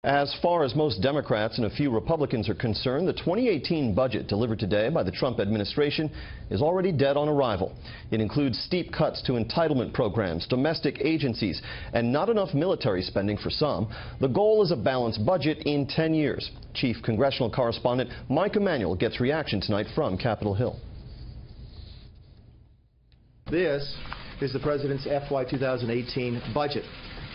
As far as most Democrats and a few Republicans are concerned, the 2018 budget delivered today by the Trump administration is already dead on arrival. It includes steep cuts to entitlement programs, domestic agencies, and not enough military spending for some. The goal is a balanced budget in 10 years. Chief congressional correspondent Mike Emanuel gets reaction tonight from Capitol Hill. This is the President's FY 2018 budget.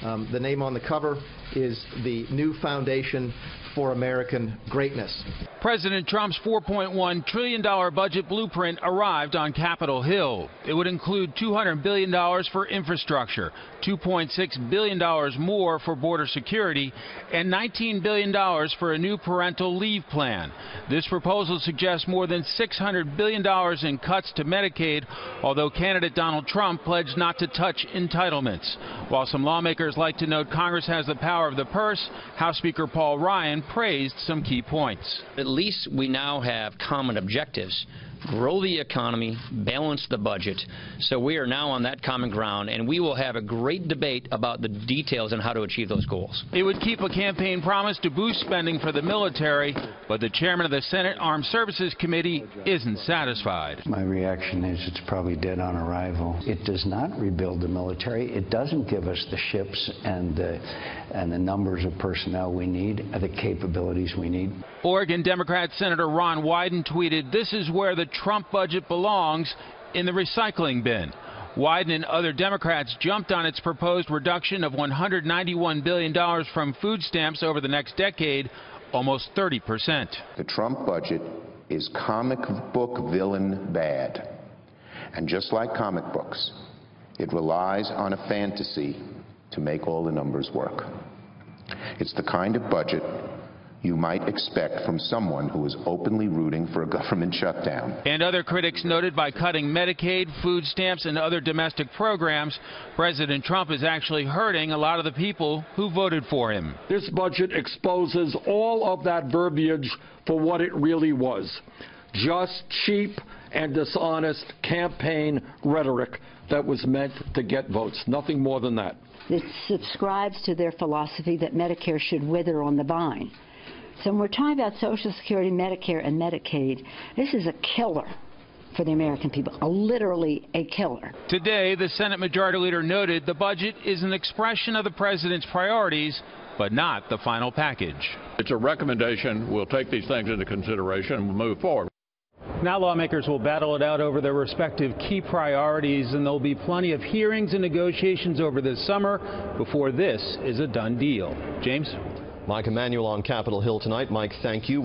The name on the cover is the New Foundation for American Greatness. President Trump's $4.1 trillion budget blueprint arrived on Capitol Hill. It would include $200 billion for infrastructure, $2.6 billion more for border security, and $19 billion for a new parental leave plan. This proposal suggests more than $600 billion in cuts to Medicaid, although candidate Donald Trump pledged not to touch entitlements. While some lawmakers like to note Congress has the power of the purse, House Speaker Paul Ryan praised some key points. At least we now have common objectives. Grow the economy, balance the budget. So we are now on that common ground, and we will have a great debate about the details on how to achieve those goals. It would keep a campaign promise to boost spending for the military, but the chairman of the Senate Armed Services Committee isn't satisfied. My reaction is it's probably dead on arrival. It does not rebuild the military. It doesn't give us the ships and the numbers of personnel we need, the capabilities we need. Oregon Democrat Senator Ron Wyden tweeted, "This is where the Trump budget belongs, in the recycling bin." Wyden and other Democrats jumped on its proposed reduction of $191 billion from food stamps over the next decade, almost 30%. The Trump budget is comic book villain bad. And just like comic books, it relies on a fantasy to make all the numbers work. It's the kind of budget you might expect from someone who is openly rooting for a government shutdown. And other critics noted by cutting Medicaid, food stamps, and other domestic programs, President Trump is actually hurting a lot of the people who voted for him. This budget exposes all of that verbiage for what it really was. Just cheap and dishonest campaign rhetoric that was meant to get votes. Nothing more than that. It subscribes to their philosophy that Medicare should wither on the vine. So when we're talking about Social Security, Medicare, and Medicaid, this is a killer for the American people, literally a killer. Today, the Senate Majority Leader noted the budget is an expression of the president's priorities, but not the final package. It's a recommendation. We'll take these things into consideration and we'll move forward. Now lawmakers will battle it out over their respective key priorities, and there'll be plenty of hearings and negotiations over this summer before this is a done deal. James? Mike Emanuel on Capitol Hill tonight. Mike, thank you.